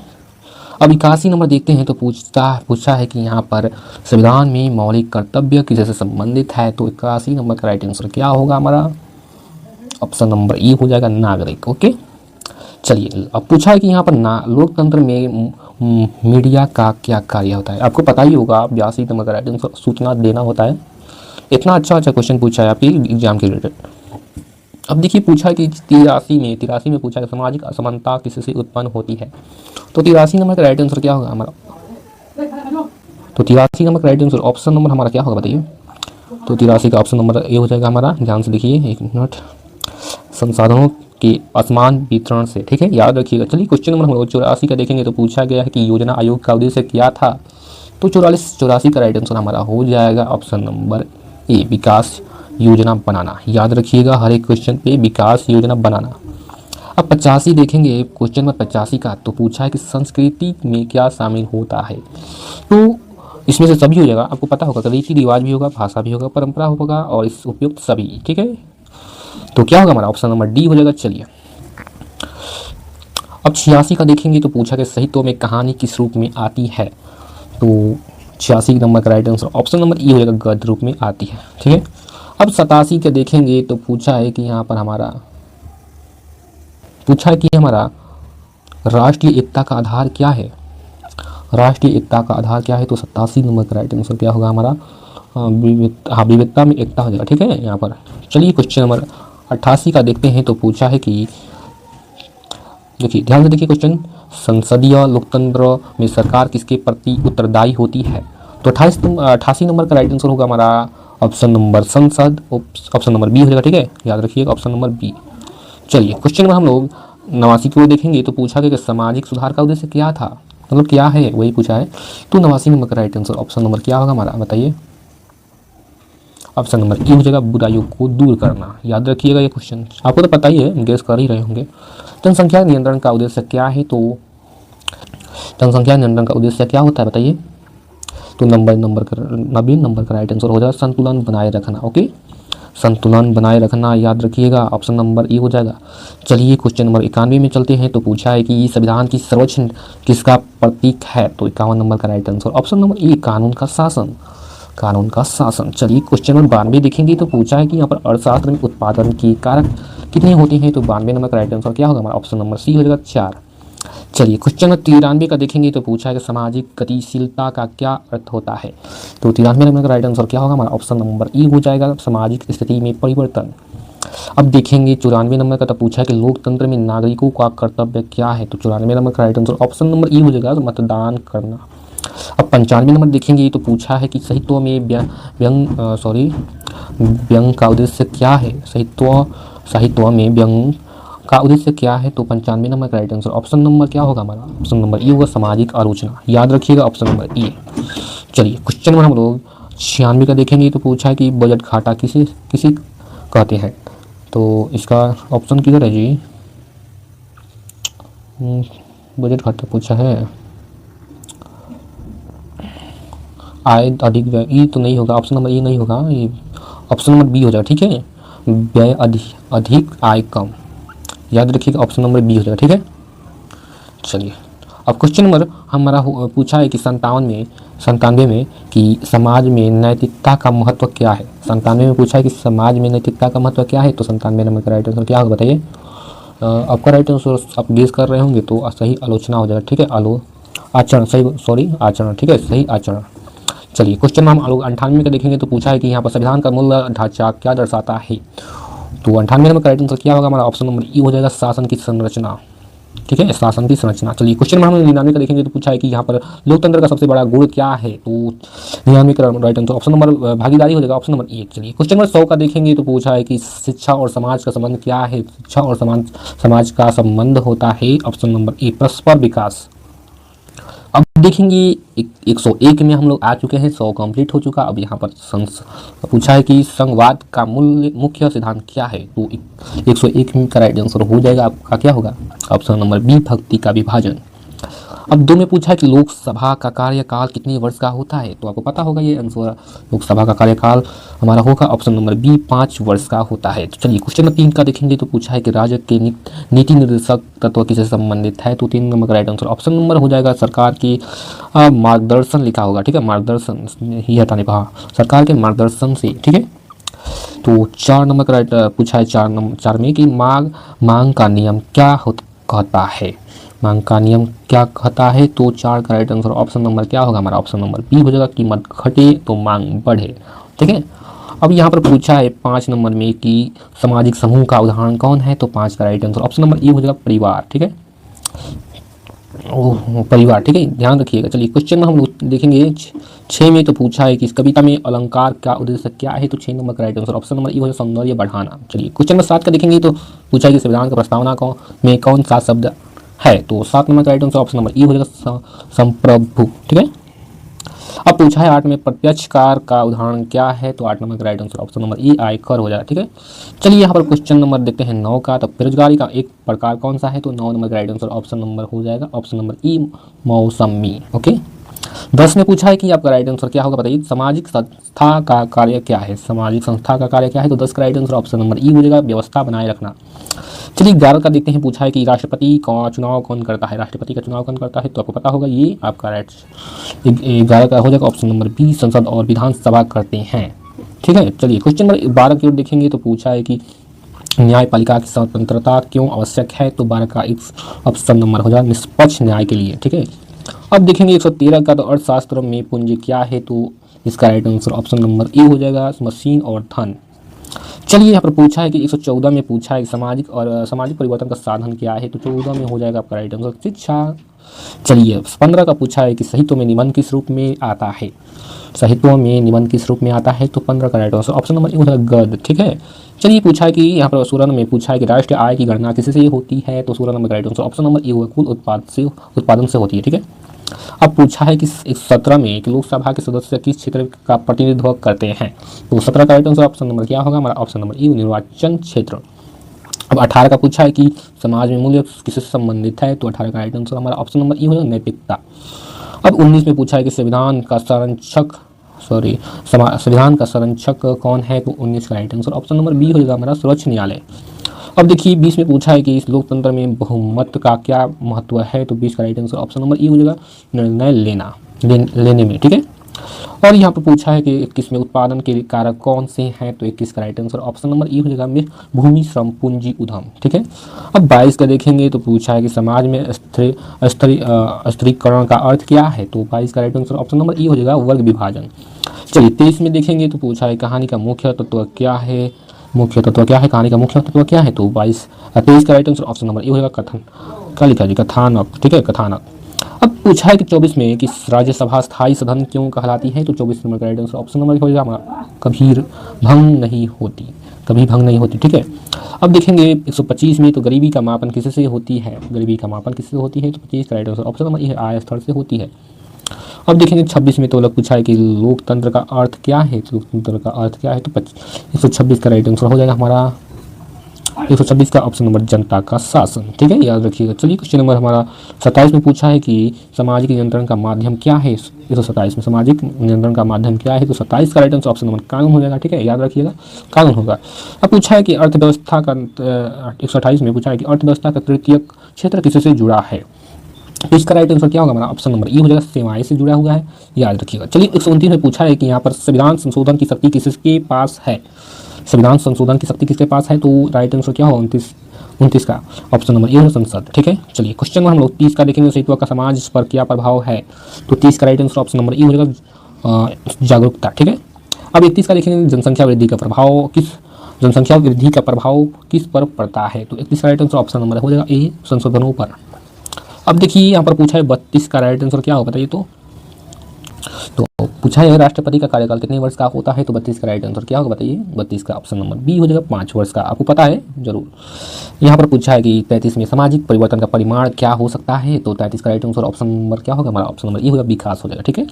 A: अब 81 नंबर देखते हैं तो पूछा है कि यहाँ पर संविधान में मौलिक कर्तव्य किससे संबंधित है, तो 81 नंबर का राइट आंसर क्या होगा हमारा, ऑप्शन नंबर ई हो जाएगा, नागरिक, ओके। चलिए अब पूछा है कि यहाँ पर लोकतंत्र में मीडिया का क्या कार्य होता है, आपको पता ही होगा, 82 नंबर का राइट आंसर सूचना देना होता है। इतना अच्छा क्वेश्चन पूछा है आपके एग्जाम के रिलेटेड। अब देखिए पूछा कि तिरासी में पूछा कि सामाजिक असमानता किससे उत्पन्न होती है। तो 83 नंबर का राइट आंसर क्या होगा हमारा? तो 83 नंबर का राइट आंसर ऑप्शन नंबर हमारा क्या होगा बताइए? तो 83 का ऑप्शन नंबर ए हो जाएगा हमारा। ध्यान से देखिए, एक मिनट। संसाधनों के असमान वितरण से, ठीक है, याद रखिएगा। चलिए क्वेश्चन नंबर हम लोग 84 का देखेंगे। तो पूछा गया है कि योजना आयोग का उद्देश्य क्या था। तो 84 का राइट आंसर हमारा हो जाएगा ऑप्शन नंबर ए, विकास योजना बनाना। याद रखिएगा हर एक क्वेश्चन पे विकास योजना बनाना। अब 85 देखेंगे, क्वेश्चन नंबर 85 का। तो पूछा है कि संस्कृति में क्या शामिल होता है। तो इसमें से सभी हो जाएगा, आपको पता होगा, रीति रिवाज भी होगा, भाषा भी होगा, परंपरा होगा और इस उपयुक्त सभी, ठीक है। तो क्या होगा हमारा? ऑप्शन नंबर डी हो जाएगा। चलिए अब 86 का देखेंगे। तो पूछा कि साहित्य में कहानी किस रूप में आती है। तो 86 नंबर का राइट आंसर ऑप्शन नंबर ई हो जाएगा, गद्य रूप में आती है, ठीक है। अब 87 का देखेंगे। तो पूछा है कि यहाँ पर हमारा राष्ट्रीय एकता का आधार क्या है। राष्ट्रीय एकता का आधार क्या है। तो 87 नंबर का राइट आंसर क्या होगा हमारा? विविधता में एकता हो जाएगा, ठीक है यहाँ पर। चलिए क्वेश्चन नंबर 88 का देखते हैं। तो पूछा है कि देखिए, ध्यान से देखिए क्वेश्चन, संसदीय लोकतंत्र में सरकार किसके प्रति उत्तरदायी होती है। तो 88 नंबर का राइट आंसर होगा हमारा ऑप्शन नंबर संसद, ऑप्शन नंबर बी हो जाएगा, ठीक है, याद रखिएगा ऑप्शन नंबर बी। चलिए क्वेश्चन नंबर हम लोग 89 को देखेंगे। तो पूछा गया कि सामाजिक सुधार का उद्देश्य क्या था, मतलब क्या है, वही पूछा है। तो 89 नंबर का राइट आंसर ऑप्शन नंबर क्या होगा हमारा, बताइए? ऑप्शन नंबर ई हो जाएगा, बुराइयों को दूर करना। याद रखिएगा ये क्वेश्चन, आपको तो पता ही है, गेस कर ही रहे होंगे। जनसंख्या नियंत्रण का उद्देश्य क्या है। तो जनसंख्या नियंत्रण का उद्देश्य क्या होता है बताइए? तो 90 नंबर का राइट आंसर हो जाएगा, संतुलन बनाए रखना। ओके, संतुलन बनाए रखना, याद रखिएगा ऑप्शन नंबर ई हो जाएगा। चलिए क्वेश्चन नंबर 91 में चलते हैं। तो पूछा है कि संविधान की सर्वोच्च किसका प्रतीक है। तो 51 नंबर का राइट आंसर ऑप्शन नंबर ई, कानून का शासन, कानून का शासन। चलिए क्वेश्चन नंबर 92 देखेंगे। तो पूछा है कि यहाँ पर अर्थशास्त्र में उत्पादन की कारक कितने होते हैं। तो 92 नंबर का राइट आंसर क्या होगा हमारा? ऑप्शन नंबर सी हो जाएगा, 4। चलिए क्वेश्चन नंबर 93 का देखेंगे। तो पूछा है कि सामाजिक गतिशीलता का क्या अर्थ होता है। तो 93 नंबर का राइट आंसर क्या होगा हमारा? ऑप्शन नंबर ई हो जाएगा, सामाजिक स्थिति में परिवर्तन। अब देखेंगे 94 नंबर का। तो पूछा है कि लोकतंत्र में नागरिकों का कर्तव्य क्या है। तो 94 नंबर का राइट आंसर ऑप्शन नंबर ई हो जाएगा, मतदान करना। अब 95 नंबर देखेंगे। तो पूछा है कि साहित्य में व्यंग का उद्देश्य क्या है। साहित्य में व्यंग का उद्देश्य क्या है। तो 95 नंबर का राइट आंसर ऑप्शन नंबर क्या होगा हमारा? ऑप्शन नंबर ई होगा, सामाजिक आलोचना। याद रखिएगा ऑप्शन नंबर ई। चलिए क्वेश्चन नंबर हम लोग 96 का देखेंगे। तो पूछा है कि बजट घाटा किसे कहते हैं। तो इसका ऑप्शन किधर है जी? बजट घाटा पूछा है, आय अधिक व्यय, ई तो नहीं होगा, ऑप्शन नंबर ई नहीं होगा, ये ऑप्शन नंबर बी हो जाएगा, ठीक है। व्यय अधिक आय कम, याद रखिएगा ऑप्शन नंबर बी हो जाएगा, ठीक है। चलिए अब क्वेश्चन नंबर हमारा पूछा है कि 97 में कि समाज में नैतिकता का महत्व क्या है। 97 में पूछा है कि समाज में नैतिकता का महत्व क्या है। तो 97 नंबर का राइट आंसर क्या होगा बताइए? आपका राइट आंसर आप गेस कर रहे होंगे तो सही आलोचना हो जाएगा, ठीक है, आचरण, ठीक है, सही आचरण। चलिए क्वेश्चन में हम 98 का देखेंगे। तो पूछा है कि यहाँ पर संविधान का मूल ढांचा क्या दर्शाता है। तो 98 नंबर का राइट आंसर क्या होगा हमारा? ऑप्शन नंबर ई हो जाएगा, शासन की संरचना, ठीक है, शासन की संरचना। चलिए क्वेश्चन में हम 99 का देखेंगे। तो पूछा है कि यहाँ पर लोकतंत्र का सबसे बड़ा गुण क्या है। तो 99 का राइट आंसर ऑप्शन नंबर भागीदारी हो जाएगा, ऑप्शन नंबर ए। चलिए क्वेश्चन नंबर 100 का देखेंगे। तो पूछा है कि शिक्षा और समाज का संबंध क्या है। शिक्षा और समाज का संबंध होता है ऑप्शन नंबर ए, परस्पर विकास। अब देखेंगे 101 में हम लोग आ चुके हैं, 100 कंप्लीट हो चुका। अब यहाँ पर पूछा है कि संघवाद का मुख्य सिद्धांत क्या है। तो 101 का राइट आंसर हो जाएगा आपका क्या होगा? ऑप्शन नंबर बी, भक्ति का विभाजन। अब 2 में पूछा है कि लोकसभा का कार्यकाल कितने वर्ष का होता है। तो आपको पता होगा ये आंसर, लोकसभा का कार्यकाल हमारा होगा ऑप्शन नंबर बी, 5 वर्ष का होता है। तो चलिए क्वेश्चन नंबर 3 का देखेंगे। तो पूछा है कि राज्य के नीति निर्देशक तत्व किससे संबंधित है। तो 3 नंबर का राइट आंसर ऑप्शन नंबर हो जाएगा, सरकार की मार्गदर्शन लिखा होगा, ठीक है, मार्गदर्शन ही हटाने का, सरकार के मार्गदर्शन से, ठीक है। तो 4 नंबर का राइट पूछा है 4 में कि मांग का नियम क्या कहता है। मांग का नियम क्या कहता है। तो 4 का राइट आंसर ऑप्शन नंबर क्या होगा हमारा? ऑप्शन नंबर बी हो जाएगा, कीमत घटे तो मांग बढ़े, ठीक है। अब यहाँ पर पूछा है 5 नंबर में कि सामाजिक समूह का उदाहरण कौन है, तो 5 का राइट आंसर ऑप्शन नंबर ए हो जाएगा परिवार। ठीक है, ओह परिवार। ठीक है, ध्यान रखिएगा। चलिए क्वेश्चन में हम लोग देखेंगे 6 में, तो पूछा है कि इस कविता में अलंकार का उद्देश्य क्या है, तो 6 नंबर का राइट आंसर ऑप्शन नंबर ई हो जाएगा सौंदर्य बढ़ाना। चलिए क्वेश्चन में 7 का देखेंगे, तो पूछा है कि संविधान का प्रस्तावना में कौन सा शब्द है, तो 7 नंबर का राइट आंसर ऑप्शन नंबर ई हो जाएगा संप्रभु। ठीक है, अब पूछा है 8 में प्रत्यक्ष कर का उदाहरण क्या है, तो 8 नंबर का राइट आंसर ऑप्शन नंबर ई आयकर हो जाएगा। ठीक है, चलिए यहाँ पर क्वेश्चन नंबर देखते हैं 9 का, तो बेरोजगारी का एक प्रकार कौन सा है, तो 9 नंबर का राइट आंसर ऑप्शन नंबर हो जाएगा ऑप्शन नंबर ई मौसमी। ओके, 10 में पूछा है कि आपका राइट आंसर क्या होगा, बताइए सामाजिक संस्था का कार्य क्या है, सामाजिक संस्था का कार्य क्या है, तो 10 का राइट आंसर ऑप्शन नंबर ई हो जाएगा व्यवस्था बनाए रखना। चलिए 11 का देखते हैं, पूछा है कि राष्ट्रपति का चुनाव कौन करता है, राष्ट्रपति का चुनाव कौन करता है, तो आपको पता होगा ये आपका राइट 11 का हो जाएगा ऑप्शन नंबर बी संसद और विधानसभा करते हैं। ठीक है, चलिए क्वेश्चन नंबर 12 की ओर देखेंगे, तो पूछा है कि न्यायपालिका की स्वतंत्रता क्यों आवश्यक है, तो 12 का एक ऑप्शन नंबर हो जाएगा निष्पक्ष न्याय के लिए। ठीक है, अब देखेंगे 113 का, तो अर्थशास्त्र में पूंजी क्या है, तो इसका राइट आंसर ऑप्शन नंबर ए हो जाएगा मशीन और धन। चलिए यहाँ पर पूछा है कि 114 में पूछा है कि सामाजिक परिवर्तन का साधन क्या है, तो 14 में हो जाएगा आपका राइट आंसर शिक्षा। चलिए 15 का पूछा है कि साहित्य में निबंध किस रूप में आता है, साहित्यों में निबंध किस रूप में आता है, तो 15 का राइट आंसर ऑप्शन नंबर ए हो जाएगा गद्य। ठीक है, चलिए पूछा है कि यहाँ पर 16 में पूछा है कि राष्ट्रीय आय की गणना किससे होती है, तो 16 नंबर का राइट आंसर ऑप्शन नंबर ए होगा कुल उत्पादन से होती है। ठीक है, अब पूछा है कि 17 में कि लोकसभा के सदस्य किस क्षेत्र का प्रतिनिधित्व करते हैं, तो 17 का राइट आंसर ऑप्शन नंबर क्या होगा, हमारा ऑप्शन नंबर ई निर्वाचन क्षेत्र। अब 18 का पूछा है कि समाज में मूल्य किससे संबंधित है, तो 18 का राइट आंसर हमारा ऑप्शन नंबर ई होगा नैतिकता। अब 19 में पूछा है कि संविधान का संरक्षक कौन है, तो 19 का right answer option number B हो जाएगा हमारा सर्वोच्च न्यायालय। अब देखिए 20 में पूछा है कि इस लोकतंत्र में बहुमत का क्या महत्व है, तो 20 का राइट आंसर ऑप्शन नंबर ई हो जाएगा निर्णय लेने में। ठीक है, और यहाँ पर पूछा है कि 21 में उत्पादन के कारक कौन से हैं, तो 21 का राइट आंसर ऑप्शन नंबर ई हो जाएगा भूमि श्रम पूंजी उद्यम। ठीक है, अब 22 का देखेंगे, तो पूछा है कि समाज में स्त्रीकरण का अर्थ क्या है, तो 22 का राइट आंसर ऑप्शन नंबर ई हो जाएगा वर्ग विभाजन। चलिए 23 में देखेंगे, तो पूछा है कहानी का मुख्य तत्व क्या है, कहानी का मुख्य तत्व क्या है, तो 23 का राइट आंसर ऑप्शन नंबर ए होगा कथन, क्या लिखा जी कथानक। ठीक है, कथानक। अब पूछा है कि 24 में कि राज्यसभा स्थायी सदन क्यों कहलाती है, तो 24 नंबर का राइट आंसर ऑप्शन नंबर हो जाएगा कभी भंग नहीं होती। ठीक है, अब देखेंगे 125 में, तो गरीबी का मापन किससे होती है, तो 25 का right answer option number A आय स्तर से होती है। अब देखेंगे 26 में, तो लोग पूछा है कि लोकतंत्र का अर्थ क्या है, तो 126 का राइट आंसर हो जाएगा हमारा 126 का ऑप्शन नंबर जनता का शासन। ठीक है, याद रखिएगा। चलिए क्वेश्चन नंबर हमारा 27 में पूछा है कि सामाजिक नियंत्रण का माध्यम क्या है, 127 में सामाजिक नियंत्रण का माध्यम क्या है, तो 27 का राइट आंसर ऑप्शन नंबर कानून हो जाएगा। ठीक है, याद रखिएगा कानून होगा। अब पूछा है कि अर्थव्यवस्था का 128 में पूछा है कि अर्थव्यवस्था का तृतीय क्षेत्र किससे जुड़ा है, तो इसका राइट आंसर क्या होगा हमारा ऑप्शन नंबर ई हो जाएगा सेवाएं से जुड़ा हुआ है, याद रखिएगा। चलिए 129 में पूछा है कि यहाँ पर संविधान संशोधन की शक्ति किसके पास है, तो राइट आंसर क्या होगा 29 का ऑप्शन नंबर ए है संसद। ठीक है, चलिए क्वेश्चन में हम लोग 30 का देखेंगे, साहित्य का समाज पर क्या प्रभाव है, तो 30 का राइट आंसर ऑप्शन नंबर ई हो जाएगा जागरूकता। ठीक है, अब 31 का देखेंगे जनसंख्या वृद्धि का प्रभाव किस पर पड़ता है, तो 31 का राइट आंसर ऑप्शन नंबर हो जाएगा ए संशोधनों पर। अब देखिए यहाँ पर पूछा है 32 का राइट आंसर क्या होगा बताइए, तो पूछा है राष्ट्रपति का कार्यकाल कितने वर्ष का होता है, तो 32 का राइट आंसर क्या होगा बताइए, 32 का ऑप्शन नंबर बी हो जाएगा 5 वर्ष का, आपको पता है जरूर। यहाँ पर पूछा है कि 33 में सामाजिक परिवर्तन का परिमाण क्या हो सकता है, तो 33 का राइट आंसर ऑप्शन नंबर क्या होगा हमारा ऑप्शन नंबर ई होगा विकास हो जाएगा। ठीक है,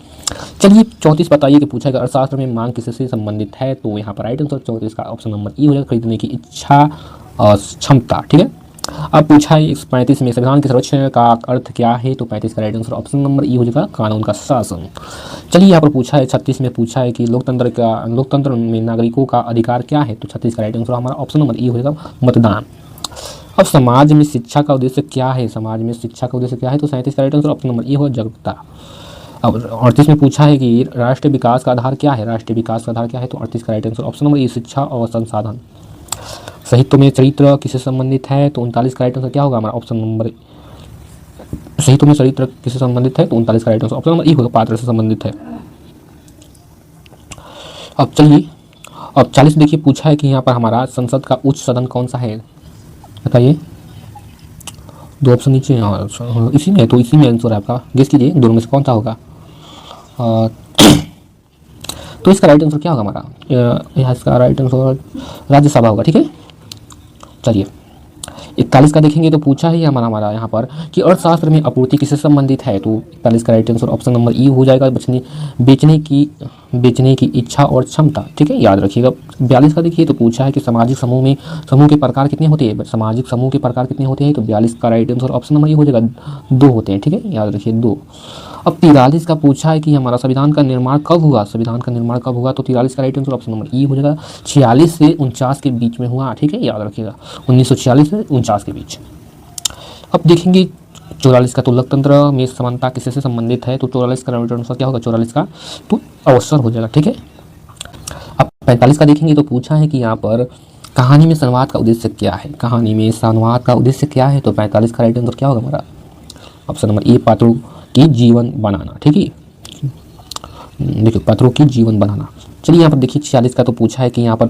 A: चलिए 34 बताइए कि पूछा है अर्थशास्त्र में मांग किससे संबंधित है, तो यहाँ पर राइट आंसर 34 का ऑप्शन नंबर ई हो जाएगा खरीदने की इच्छा और क्षमता। ठीक है, अब पूछा है 35 में संविधान के संरक्षण का अर्थ क्या है, तो 35 का राइट आंसर ऑप्शन नंबर ई हो जाएगा कानून का शासन। चलिए यहाँ पर पूछा है 36 में पूछा है कि लोकतंत्र में नागरिकों का अधिकार क्या है, तो 36 का राइट आंसर हमारा ऑप्शन नंबर ई हो जाएगा मतदान। अब समाज में शिक्षा का उद्देश्य क्या है, तो 37 का राइट आंसर ऑप्शन नंबर ई होगा जागरूकता। अब 38 में पूछा है कि राष्ट्रीय विकास का आधार क्या है, तो 38 का राइट आंसर ऑप्शन नंबर ई शिक्षा और संसाधन। साहित्य में चरित्र किससे संबंधित है, तो 39 का राइट आंसर क्या होगा हमारा ऑप्शन नंबर, साहित्य में चरित्र किससे संबंधित है, तो 39 का राइट आंसर ऑप्शन नंबर ई होगा पात्र से संबंधित है। अब चलिए अब 40 देखिए पूछा है कि यहाँ पर हमारा संसद का उच्च सदन कौन सा है, बताइए। दो ऑप्शन नीचे हैं और इसी में है, तो इसी में आंसर है आपका, गेस कीजिए दोनों में से कौन सा होगा। तो इसका राइट आंसर क्या होगा हमारा, यहाँ इसका राइट आंसर राज्यसभा होगा, ठीक है। चलिए 41 का देखेंगे तो पूछा है हमारा यहाँ पर कि अर्थशास्त्र में आपूर्ति किससे संबंधित है, तो 41 का राइट आंसर ऑप्शन नंबर ई हो जाएगा, बेचने की इच्छा और क्षमता, ठीक है, याद रखिएगा। 42 का देखिए तो पूछा है कि सामाजिक समूह के प्रकार कितने होते हैं, सामाजिक समूह के प्रकार कितने होते हैं, तो 42 का राइट आंसर ऑप्शन नंबर ई हो जाएगा, 2 होते हैं, ठीक है, याद रखिए 2। अब 43 का पूछा है कि हमारा संविधान का निर्माण कब हुआ, तो 43 का राइट आंसर ऑप्शन नंबर ई हो जाएगा, 46 से 49 के बीच में हुआ, ठीक है, याद रखिएगा, 1946 से 49 के बीच। अब देखेंगे 44 का, तो लोकतंत्र में समानता किससे संबंधित है, तो 44 का राइट आंसर क्या होगा, 44 का तो अवसर हो जाएगा, ठीक है। अब 45 का देखेंगे तो पूछा है कि यहाँ पर कहानी में संवाद का उद्देश्य क्या है, तो 45 का राइट आंसर क्या होगा हमारा, ऑप्शन नंबर ए, पात्रों की जीवन बनाना, ठीक है, देखिए पात्रों की जीवन बनाना। चलिए यहाँ पर देखिए 46 का तो पूछा है कि यहाँ पर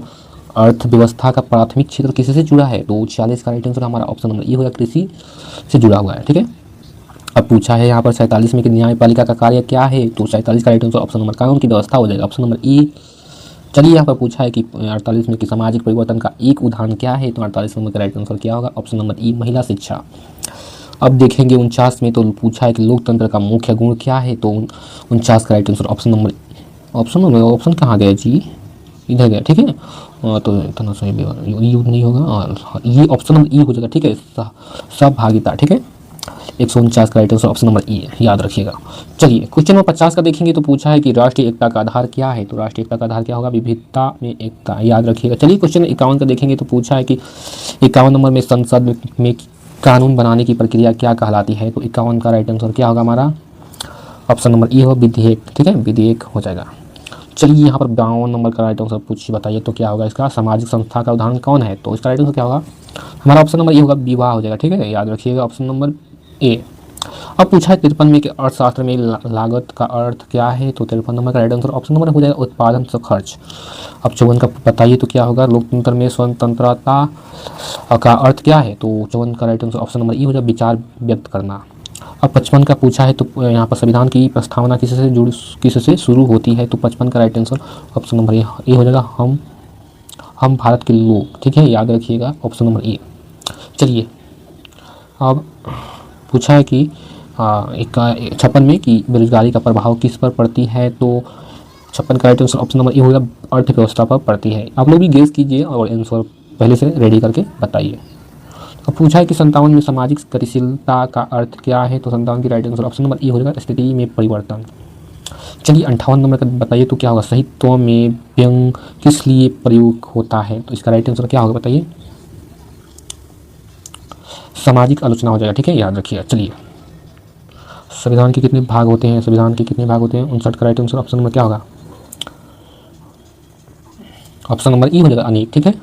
A: अर्थव्यवस्था का प्राथमिक क्षेत्र किससे जुड़ा है, तो 46 का राइट आंसर हमारा ऑप्शन नंबर ए होगा, कृषि से जुड़ा हुआ है, ठीक है। अब पूछा है यहाँ पर 47 में कि न्यायपालिका का कार्य क्या है, तो 47 का राइट आंसर ऑप्शन नंबर कानून की व्यवस्था हो जाएगा, ऑप्शन नंबर ए। चलिए यहाँ पर पूछा है कि 48 में कि सामाजिक परिवर्तन का एक उदाहरण क्या है, तो 48 नंबर का राइट आंसर क्या होगा, ऑप्शन नंबर ई, महिला शिक्षा। अब देखेंगे 49 में तो पूछा है कि लोकतंत्र का मुख्य गुण क्या है, तो 49 का राइट आंसर ऑप्शन कहाँ गया जी, इधर गया, ठीक है, तो इतना सही यूज नहीं होगा, और ये ऑप्शन नंबर ई हो जाएगा, ठीक है, सहभागिता, ठीक है, 149 का राइट आंसर ऑप्शन नंबर ई है, याद रखिएगा। चलिए क्वेश्चन नंबर 50 का देखेंगे तो पूछा है कि राष्ट्रीय एकता का आधार क्या है, तो राष्ट्रीय एकता का आधार क्या होगा, विविधता में एकता, याद रखिएगा। चलिए क्वेश्चन 51 का देखेंगे तो पूछा है कि 51 नंबर में संसद में कानून बनाने की प्रक्रिया क्या कहलाती है, तो 51 का राइट आंसर क्या होगा हमारा, ऑप्शन नंबर ई हो, विधेयक, ठीक है, विधेयक हो जाएगा। चलिए यहाँ पर 52 नंबर का राइट आंसर पूछिए, बताइए तो क्या होगा इसका, सामाजिक संस्था का उदाहरण कौन है, तो इसका राइट आंसर क्या होगा हमारा, ऑप्शन नंबर ए होगा, विवाह हो जाएगा, ठीक है, याद रखिएगा, ऑप्शन नंबर ए। अब पूछा है 53 में कि अर्थशास्त्र में लागत का अर्थ क्या है, तो 53 नंबर का राइट आंसर ऑप्शन नंबर हो जाएगा, उत्पादन से खर्च। अब 54 का बताइए तो क्या होगा, लोकतंत्र में स्वतंत्रता का अर्थ क्या है, तो 54 का राइट आंसर ऑप्शन नंबर ई हो जाएगा, विचार व्यक्त करना। अब 55 का पूछा है तो यहाँ पर संविधान की प्रस्तावना किससे शुरू होती है, तो 55 का राइट आंसर ऑप्शन नंबर ए हो जाएगा, हम भारत के लोग, ठीक है, याद रखिएगा, ऑप्शन नंबर ए। चलिए अब पूछा है कि 56 में कि बेरोजगारी का प्रभाव किस पर पड़ती है, तो 56 का राइट आंसर ऑप्शन नंबर ए होगा, अर्थव्यवस्था पर पड़ती है। आप लोग भी गेस कीजिए और आंसर पहले से रेडी करके बताइए। अब पूछा है कि 57 में सामाजिक गतिशीलता का अर्थ क्या है, तो 57 की राइट आंसर ऑप्शन नंबर ए हो जाएगा, स्थिति में परिवर्तन। चलिए 58 नंबर का बताइए तो क्या होगा, साहित्य में व्यंग किस लिए प्रयोग होता है, तो इसका राइट आंसर क्या होगा बताइए, सामाजिक आलोचना हो जाएगा, ठीक है, याद रखिएगा। चलिए संविधान के कितने भाग होते हैं, 59 का राइट आंसर ऑप्शन नंबर क्या होगा, ऑप्शन नंबर ई हो जाएगा, अनेक, ठीक है।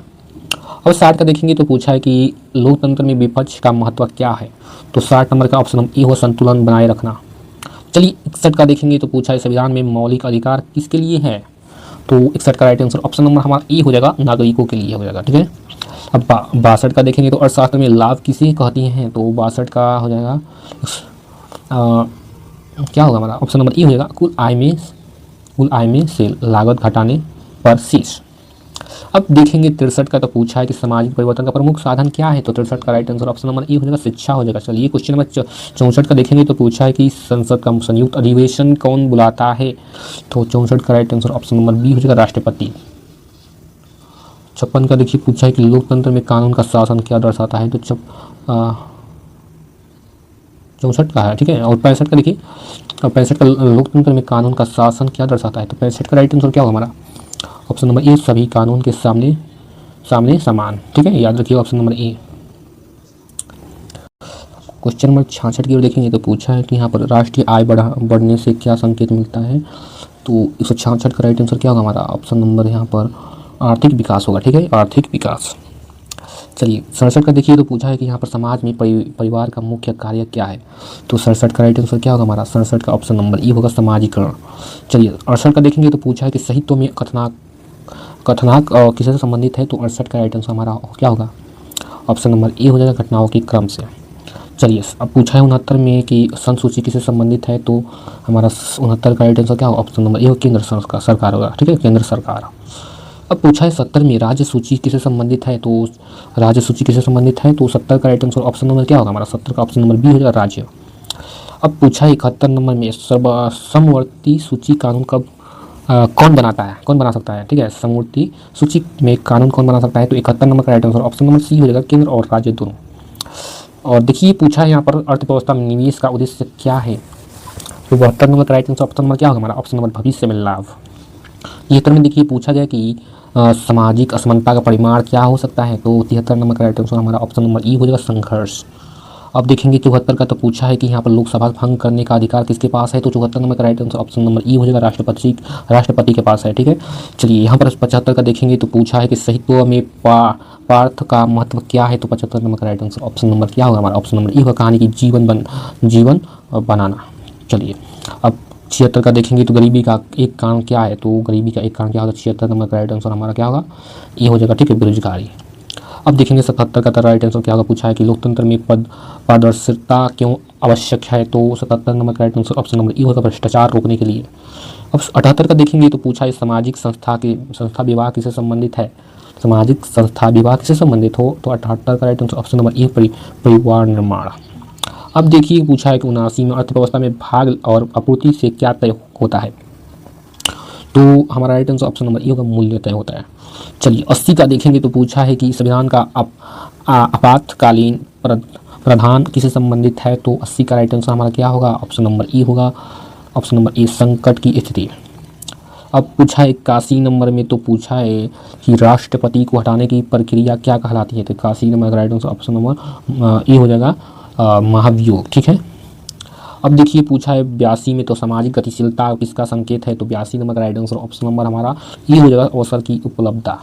A: अब 60 का देखेंगे तो पूछा है कि लोकतंत्र में विपक्ष का महत्व क्या है, तो 60 नंबर का ऑप्शन नंबर ई हो, संतुलन बनाए रखना। चलिए 61 का देखेंगे तो पूछा है संविधान में मौलिक अधिकार किसके लिए है, तो 61 का राइट आंसर ऑप्शन नंबर हमारा ई हो जाएगा, नागरिकों के लिए हो जाएगा, ठीक है। अब 62 का देखेंगे तो अर्थशास्त्र में लाभ किसे कहती हैं, तो 62 का हो जाएगा क्या होगा हमारा, ऑप्शन नंबर ई हो जाएगा, कुल आय में से लागत घटाने पर शेष। अब देखेंगे 63 का तो पूछा है कि सामाजिक परिवर्तन का प्रमुख साधन क्या है, तो 63 का राइट आंसर ऑप्शन नंबर ई हो जाएगा, शिक्षा हो जाएगा। चलिए क्वेश्चन नंबर 64 का देखेंगे तो पूछा है कि संसद का संयुक्त अधिवेशन कौन बुलाता है, तो 64 का right answer option number B हो जाएगा, राष्ट्रपति। 56 का देखिए पूछा है कि लोकतंत्र में कानून का शासन क्या दर्शाता है, तो 64 का है, ठीक है। और 65 का देखिए, 65 का लोकतंत्र में कानून का शासन क्या दर्शाता है, तो 65 का राइट आंसर क्या होगा हमारा, ऑप्शन नंबर ए, सभी कानून के सामने समान, ठीक है, याद रखिए, ऑप्शन नंबर ए। क्वेश्चन नंबर 66 की ओर देखेंगे तो पूछा है कि यहाँ पर राष्ट्रीय आय बढ़ने से क्या संकेत मिलता है, तो 166 का राइट आंसर क्या होगा हमारा, ऑप्शन नंबर यहाँ पर आर्थिक विकास होगा, ठीक है, आर्थिक विकास। चलिए 67 का देखिए तो पूछा है कि यहाँ पर समाज में परिवार का मुख्य कार्य क्या है, तो 67 का राइट आंसर क्या होगा हमारा, 67 का ऑप्शन नंबर ई होगा, समाजीकरण। चलिए 68 का देखेंगे तो पूछा है कि साहित्य में कथनाक किससे संबंधित है, तो 68 का राइट आंसर हमारा क्या होगा, ऑप्शन नंबर ए हो जाएगा, घटनाओं के क्रम से। चलिए अब पूछा है 69 में कि सन सूची किससे संबंधित है, तो हमारा 69 का राइट आंसर क्या होगा, ऑप्शन नंबर ए, केंद्र सरकार होगा। ठीक है, केंद्र सरकार। अब पूछा है 70 में राज्य सूची किससे संबंधित है, तो राज्य सूची किससे संबंधित है, तो 70 का राइट आंसर ऑप्शन नंबर क्या होगा हमारा, 70 का ऑप्शन नंबर बी हो जाएगा, राज्य। अब पूछा है 71 नंबर में समवर्ती सूची कानून कब कौन बनाता है, कौन बना सकता है। ठीक है, समवर्ती सूची में कानून कौन बना सकता है, तो 71 नंबर का right answer option number C हो जाएगा, केंद्र और राज्य दोनों। और देखिए पूछा है यहाँ पर अर्थव्यवस्था में निवेश का उद्देश्य क्या है, तो 72 नंबर का राइट आंसर ऑप्शन नंबर क्या होगा हमारा, ऑप्शन नंबर भविष्य में लाभ। ये में देखिए पूछा गया कि सामाजिक असमानता का परिमाण क्या हो सकता है, तो 73 नंबर का राइट आंसर हमारा ऑप्शन नंबर ई हो जाएगा, संघर्ष। अब देखेंगे 74 का, तो पूछा है कि यहाँ पर लोकसभा भंग करने का अधिकार किसके पास है, तो 74 नंबर का राइट आंसर ऑप्शन नंबर ई हो जाएगा, राष्ट्रपति के पास है। ठीक है, चलिए यहाँ पर 75 का देखेंगे, तो पूछा है कि साहित्य में पार्थ का महत्व क्या है, तो 75 नंबर का राइट आंसर ऑप्शन नंबर क्या होगा हमारा, ऑप्शन नंबर ई होगा, कहानी की जीवन बनाना। चलिए अब 76 का देखेंगे, तो गरीबी का एक कारण क्या है, तो गरीबी का एक कारण क्या होगा, 76 नंबर का राइट आंसर हमारा क्या होगा, ये हो जाएगा। ठीक है, बेरोजगारी। अब देखेंगे 77 का राइट आंसर क्या होगा, पूछा है कि लोकतंत्र में पारदर्शिता क्यों आवश्यक है, तो 77 नंबर का राइट आंसर ऑप्शन नंबर ई होगा, भ्रष्टाचार रोकने के लिए। अब 78 का देखेंगे, तो पूछा है सामाजिक संस्था विवाह किससे संबंधित है, सामाजिक संस्था विवाह किससे संबंधित हो, तो 78 का राइट आंसर ऑप्शन नंबर ई, परिवार निर्माण। अब देखिए पूछा है कि 79 में अर्थव्यवस्था में भाग और आपूर्ति से क्या तय होता है, तो हमारा राइट आंसर ऑप्शन नंबर ई होगा, मूल्य तय होता है। चलिए 80 का देखेंगे, तो पूछा है कि संविधान का आपातकालीन प्रावधान किससे संबंधित है, तो 80 का राइट आंसर हमारा क्या होगा, ऑप्शन नंबर ई होगा, ऑप्शन नंबर ए, संकट की स्थिति। अब पूछा है 81 नंबर में, तो पूछा है कि राष्ट्रपति को हटाने की प्रक्रिया क्या कहलाती है, तो 81 नंबर का राइट आंसर ऑप्शन नंबर ए हो जाएगा, महाभियोग। ठीक है, अब देखिए पूछा है 82 में, तो सामाजिक गतिशीलता किसका संकेत है, तो 82 नंबर का राइट आंसर ऑप्शन नंबर हमारा ये हो जाएगा, अवसर की उपलब्धता।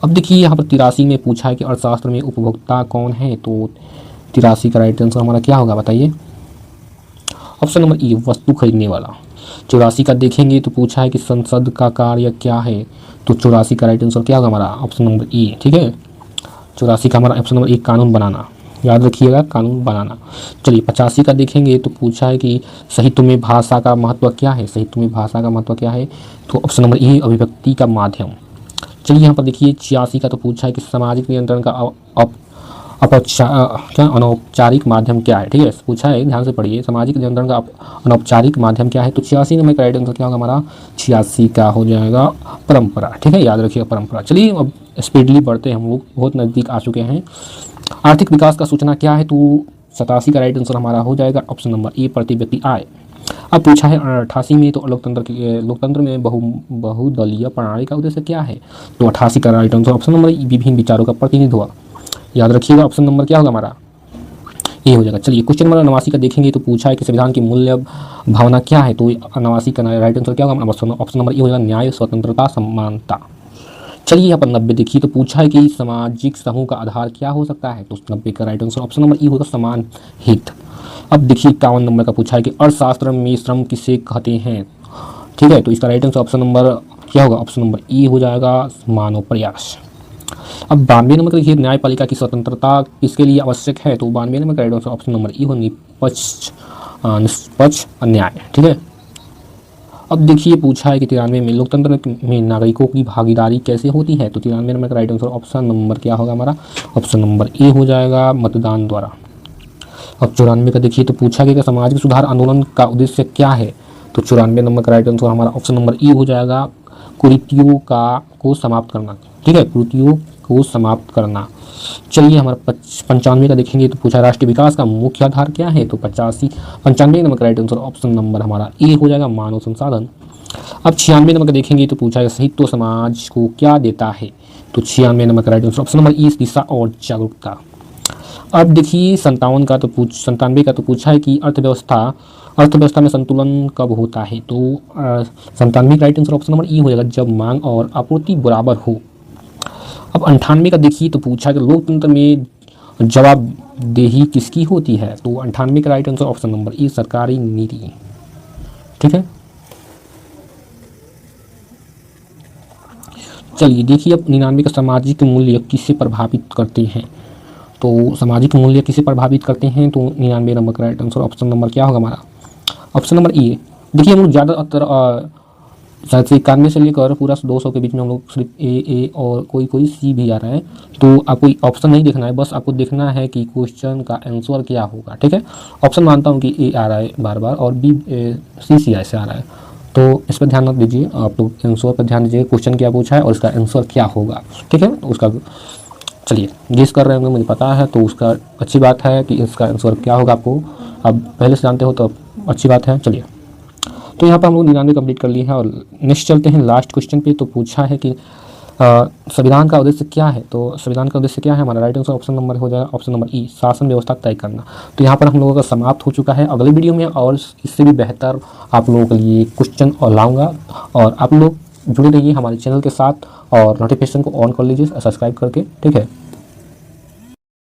A: अब देखिए यहाँ पर 83 में पूछा है कि अर्थशास्त्र में उपभोक्ता कौन है, तो 83 का राइट आंसर हमारा क्या होगा बताइए, ऑप्शन नंबर ई, वस्तु खरीदने वाला। 84 का देखेंगे, तो पूछा है कि संसद का कार्य क्या है, तो 84 का राइट आंसर क्या होगा हमारा, ऑप्शन नंबर ई। ठीक है, 84 का हमारा ऑप्शन नंबर एक, कानून बनाना, याद रखिएगा, कानून बनाना। चलिए 85 का देखेंगे, तो पूछा है कि साहित्य में भाषा का महत्व क्या है, साहित्य में भाषा का महत्व क्या है, तो ऑप्शन नंबर ए, अभिव्यक्ति का माध्यम। चलिए यहाँ पर देखिए 86 का, तो पूछा है कि सामाजिक नियंत्रण का अनौपचारिक माध्यम क्या है। ठीक है, पूछा है, ध्यान से पढ़िए, सामाजिक नियंत्रण का अनौपचारिक माध्यम क्या है, तो 86 नंबर का राइट आंसर क्या होगा हमारा, 86 का हो जाएगा, परंपरा। ठीक है, याद रखिएगा, परंपरा। चलिए अब स्पीडली बढ़ते हैं, हम लोग बहुत नज़दीक आ चुके हैं। आर्थिक विकास का सूचना क्या है, तो 87 का राइट आंसर हमारा हो जाएगा, ऑप्शन नंबर ए, प्रति व्यक्ति आय। अब पूछा है 88 में, तो लोकतंत्र में बहुदलीय प्रणाली का उद्देश्य क्या है, तो 88 का राइट आंसर ऑप्शन नंबर विभिन्न विचारों का प्रतिनिधित्व, याद रखिएगा, ऑप्शन नंबर क्या होगा हमारा, ये हो जाएगा। चलिए क्वेश्चन नंबर 89 का देखेंगे, तो पूछा है कि संविधान की मूल्य भावना क्या है, तो 89 का राइट आंसर क्या होगा, ऑप्शन नंबर ये हो जाएगा, न्याय, स्वतंत्रता, समानता। चलिए यहाँ पर 90 देखिए, तो पूछा है कि सामाजिक समूह का आधार क्या हो सकता है, तो 90 का राइट आंसर ऑप्शन नंबर ई होगा, समान हित। अब देखिए 51 नंबर का पूछा है कि अर्थशास्त्र में श्रम किसे कहते हैं, ठीक है, तो इसका राइट आंसर ऑप्शन नंबर क्या होगा, ऑप्शन नंबर ई हो जाएगा, मानव प्रयास। अब 92 नंबर का देखिए, न्यायपालिका की स्वतंत्रता किसके लिए आवश्यक है, तो 92 नंबर का राइट आंसर ऑप्शन नंबर ई हो, निष्पक्ष न्याय। ठीक है, अब देखिए पूछा है कि 93 में लोकतंत्र में नागरिकों की भागीदारी कैसे होती है, तो 93 नंबर का राइट आंसर ऑप्शन नंबर क्या होगा हमारा, ऑप्शन नंबर ए हो जाएगा, मतदान द्वारा। अब 94 का देखिए, तो पूछा गया कि सामाजिक सुधार आंदोलन का उद्देश्य क्या है, तो 94 नंबर का राइट आंसर हमारा ऑप्शन नंबर ई हो जाएगा, कुरीतियों को समाप्त करना। ठीक है, कुरीतियों को समाप्त करना। चलिए हमारा 95 का देखेंगे, तो पूछा राष्ट्रीय विकास का मुख्य आधार क्या है, तो 95 नंबर का राइट आंसर ऑप्शन नंबर हमारा ए हो जाएगा, मानव संसाधन। अब 96 नंबर का देखेंगे, तो पूछा है साहित्य समाज को क्या देता है, तो 96 नंबर का right answer option number E, दिशा और जागरूकता। अब देखिए 97 का, तो 97 का तो पूछा है कि अर्थव्यवस्था में संतुलन कब होता है, तो 97 का राइट आंसर ऑप्शन नंबर ई हो जाएगा, जब मांग और आपूर्ति बराबर हो। अब 98 का देखिए, तो पूछा कि लोकतंत्र में जवाबदेही किसकी होती है, तो 98 का राइट आंसर ऑप्शन नंबर ई, सरकारी नीति। ठीक है, चलिए देखिए, अब 99 का सामाजिक मूल्य किसे प्रभावित करते हैं। तो सामाजिक मूल्य किसे प्रभावित करते हैं, तो 99 नंबर का राइट आंसर ऑप्शन नंबर क्या होगा हमारा, ऑप्शन नंबर ए। देखिए हम लोग ज़्यादातर शायद से 91 से लेकर पूरा 200 के बीच में हम लोग सिर्फ ए और कोई सी भी आ रहा है। तो आपको ऑप्शन नहीं देखना है, बस आपको देखना है कि क्वेश्चन का आंसर क्या होगा। ठीक है, ऑप्शन मानता हूँ कि ए आ रहा है बार बार और बी सी ऐसे आ रहा है, तो इस पर ध्यान रख दीजिए। आप लोग आंसर पर ध्यान दीजिए, क्वेश्चन क्या पूछा है और इसका आंसर क्या होगा। ठीक है, उसका चलिए गेस कर रहे होंगे, मुझे पता है, तो उसका अच्छी बात है कि इसका आंसर क्या होगा आपको आप पहले से जानते हो तो अच्छी बात है। चलिए, तो यहाँ पर हम लोग 99 कंप्लीट कर लिए हैं और नेक्स्ट चलते हैं लास्ट क्वेश्चन पे। तो पूछा है कि संविधान का उद्देश्य क्या है। तो संविधान का उद्देश्य क्या है, हमारा राइट आंसर ऑप्शन नंबर हो जाएगा ऑप्शन नंबर ई, शासन व्यवस्था तय करना। तो यहाँ पर हम लोगों का समाप्त हो चुका है। अगले वीडियो में और इससे भी बेहतर आप लोगों के लिए क्वेश्चन और लाऊंगा, और आप लोग जुड़े रहिए हमारे चैनल के साथ और नोटिफिकेशन को ऑन कर लीजिए सब्सक्राइब करके। ठीक है।